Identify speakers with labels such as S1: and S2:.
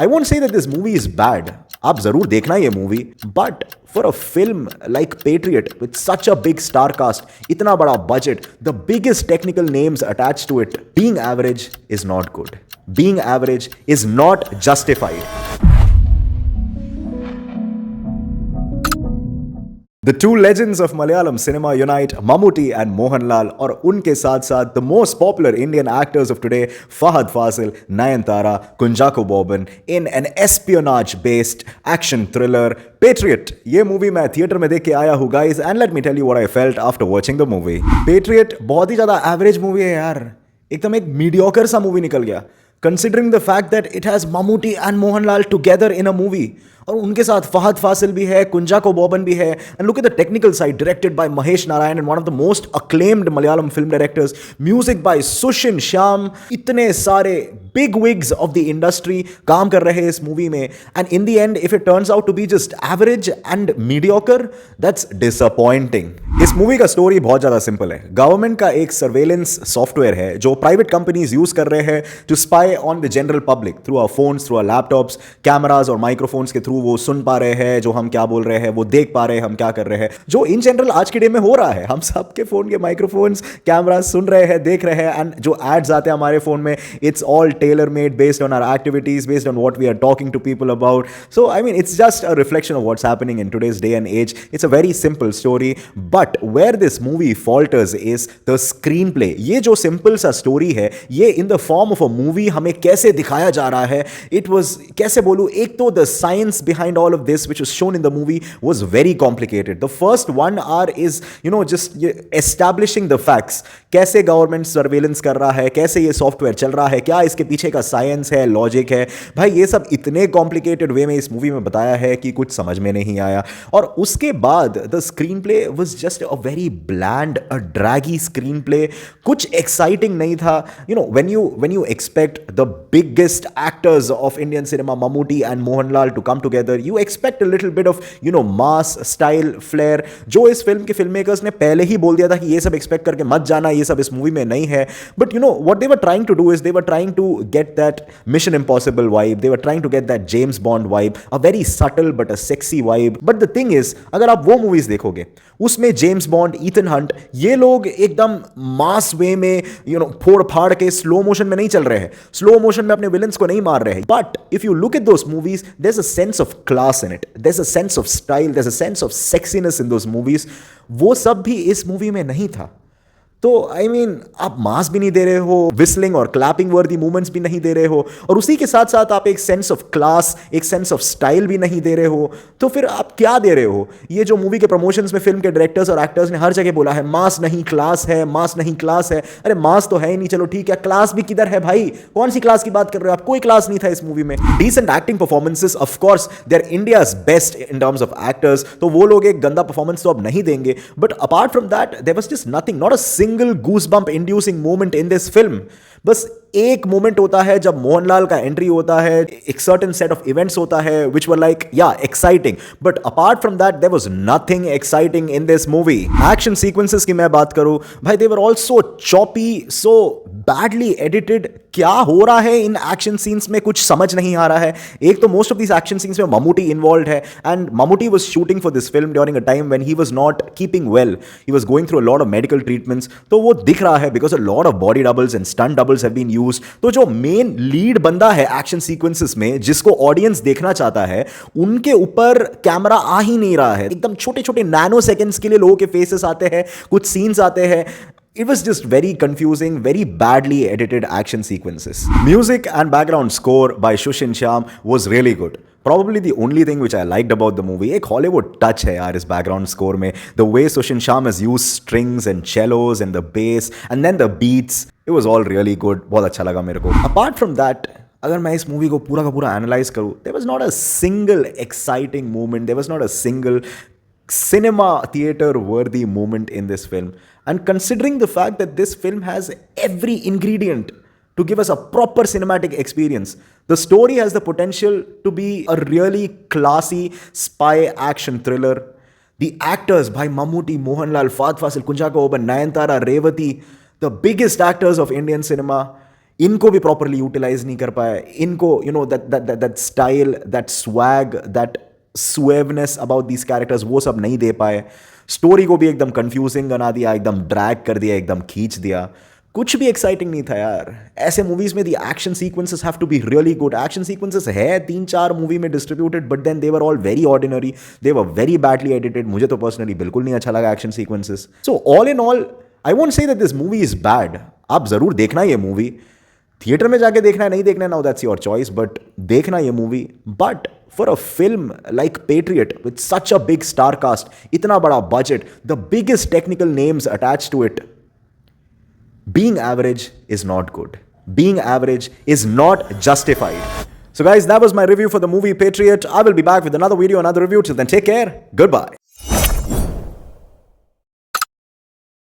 S1: I won't say that this movie is bad. आप जरूर देखना ये movie, but for a film like Patriot with such a big star cast, इतना बड़ा budget, the biggest technical names attach to it, being average is not good. Being average is not justified. The two legends of Malayalam cinema unite, Mammootty and Mohanlal, और उनके साथ साथ the most popular Indian actors of today, Fahad Faasil, Nayanthara, Kunjako Boban, in an espionage-based action thriller, Patriot. ये movie मैं theatre में देख के आया हूँ guys, and let me tell you what I felt after watching the movie. Patriot बहुत ही ज़्यादा average movie है यार, एकदम एक मीडियोकर सा मूवी निकल गया. Considering the fact that it has Mammootty and Mohanlal together in a movie, और उनके साथ फहद फासिल भी है, कुंजाको बोबन भी है, and look at the technical side, directed by Mahesh Narayan and one of the most acclaimed Malayalam film directors, music by Sushin Shyam, इतने सारे big wigs of the industry काम कर रहे हैं इस मूवी में, and in the end if it turns out to be just average and mediocre, that's disappointing. इस movie का स्टोरी बहुत ज्यादा सिंपल है. गवर्नमेंट का एक सर्वेलेंस सॉफ्टवेयर है जो प्राइवेट कंपनीज यूज कर रहे हैं to spy on the general public through our phones, through our laptops, cameras और माइक्रोफोन्स के थ्रू वो सुन पा रहे हैं जो हम क्या बोल रहे हैं, वो देख पा रहे हैं हम क्या कर रहे हैं, जो इन जनरल आज के डे में हो रहा है. हम सबके फोन के माइक्रोफोन्स, कैमराज सुन रहे हैं, देख रहे हैं, एंड जो एड्स आते हैं हमारे फोन में, it's all tailor made based on our activities, based on what we are talking to people about. So I mean it's just a reflection of what's happening in today's day and age. It's a very simple story, but where this movie falters is the screenplay. ये जो simple सा story है, ये in the form of a movie हमें कैसे दिखाया जा रहा है, इट वाज, कैसे बोलूं, एक तो the science behind all of this which was shown in the movie was very complicated. The first 1 hour is, you know, just establishing the facts. कैसे गवर्नमेंट सर्वेलेंस कर रहा है, कैसे ये सॉफ्टवेयर चल रहा है, क्या इसके पीछे का साइंस है, लॉजिक है, भाई ये सब इतने कॉम्प्लिकेटेड वे में इस मूवी में बताया है कि कुछ समझ में नहीं आया. और उसके बाद the screenplay was just a very bland, a draggy screenplay. कुछ एक्साइटिंग नहीं था. You know, when you expect the biggest actors of Indian cinema, Mammootty and Mohanlal, to come together, you expect a little bit of, you know, mass style flair, जो इस film के film makers ने पहले ही बोल दिया था कि ये सब एक्सपेक्ट करके मत जाना, ये सब इस मूवी में नहीं है. But you know what they were trying to do is they were trying to get that mission impossible vibe, they were trying to get that James Bond vibe, a very subtle but a sexy vibe. But the thing is, अगर आप वो movies देखोगे, उसमें James bond, Ethan Hunt, ये लोग एकदम मास वे में, you know, फोड़ फाड़ के स्लो मोशन में नहीं चल रहे हैं, स्लो मोशन में अपने विलन्स को नहीं मार रहे हैं. But if you look at those movies, there is a sense of class in it, there's a sense of style, there's a sense of sexiness in those movies. वो सब भी इस मूवी में नहीं था. तो आई मीन आप मास भी नहीं दे रहे हो, विस्लिंग और क्लैपिंग वर्दी मूवमेंट्स भी नहीं दे रहे हो, और उसी के साथ साथ आप एक सेंस ऑफ क्लास, एक सेंस ऑफ स्टाइल भी नहीं दे रहे हो. तो फिर आप क्या दे रहे हो? ये जो मूवी के प्रमोशंस में फिल्म के डायरेक्टर्स और एक्टर्स ने हर जगह बोला है, मास नहीं क्लास है, मास नहीं क्लास है. अरे मास तो है ही नहीं, चलो ठीक है, क्लास भी किधर है भाई? कौन सी क्लास की बात कर रहे हो आप? कोई क्लास नहीं था इस मूवी में. Decent acting performances, of course they are India's best in terms of actors, तो वो लोग एक गंदा परफॉर्मेंस तो अब नहीं देंगे. But apart from that there was just nothing, not a single goosebump inducing moment in this film. बस एक मोमेंट होता है जब मोहनलाल का एंट्री होता है, एक सर्टेन सेट ऑफ इवेंट्स होता है विच वर लाइक या exciting, but apart from that there was nothing exciting in this movie. Action sequences की मैं बात करूं, भाई they were also choppy, so badly edited. क्या हो रहा है इन एक्शन सीन्स में कुछ समझ नहीं आ रहा है. एक तो most of this action scenes में ममूटी इन्वॉल्व है, and Mammootty was shooting for this film during a time when he was not keeping well, he was going through a lot of medical treatments. तो वो दिख रहा है because a lot of body doubles and stunt doubles have been used. तो जो main lead बंदा है action sequences में, जिसको ऑडियंस देखना चाहता है, उनके ऊपर कैमरा आ ही नहीं रहा है. एकदम छोटे छोटे नैनो सेकंड्स के लिए लोगों के फेसेस आते हैं, कुछ सीन्स आते हैं. It was just very confusing, very badly edited action sequences. Music and background score by Shushin Shyam was really good. Probably the only thing which I liked about the movie, एक Hollywood touch है यार इस background score में. The way Shushin Shyam has used strings and cellos and the bass and then the beats, it was all really good. बहुत अच्छा लगा मेरे को. Apart from that, अगर मैं इस मूवी को पूरा का पूरा एनालाइज करूँ, there was not a single exciting moment, there was not a single cinema theater worthy moment in this film. And considering the fact that this film has every ingredient to give us a proper cinematic experience, the story has the potential to be a really classy spy action thriller. The actors by Mammootty, Mohanlal, Fahad Faasil, Kunjako Boban, Nayanthara, Revati, the biggest actors of Indian cinema, इनको भी properly utilise नहीं कर पाए, इनको that style, that swag, that suaveness about these characters वो सब नहीं दे पाए. स्टोरी को भी एकदम कंफ्यूजिंग बना दिया, एकदम ड्रैग कर दिया, एकदम खींच दिया. कुछ भी एक्साइटिंग नहीं था यार. ऐसे मूवीज में the action sequences have to be really good. Action sequences है 3-4 मूवी में distributed, but then they were all very ordinary, they were very badly edited. मुझे तो पर्सनली बिल्कुल नहीं अच्छा लगा action sequences. So all in all I won't say that this movie is bad. आप जरूर देखना ये मूवी, थिएटर में जाके देखना है नहीं देखना है, now that's your choice, but देखना ये movie. But for a film like Patriot with such a big star cast, इतना बड़ा budget, the biggest technical names attach to it, being average is not good. Being average is not justified. So guys, that was my review for the movie Patriot. I will be back with another video, another review. Till then, take care. Goodbye.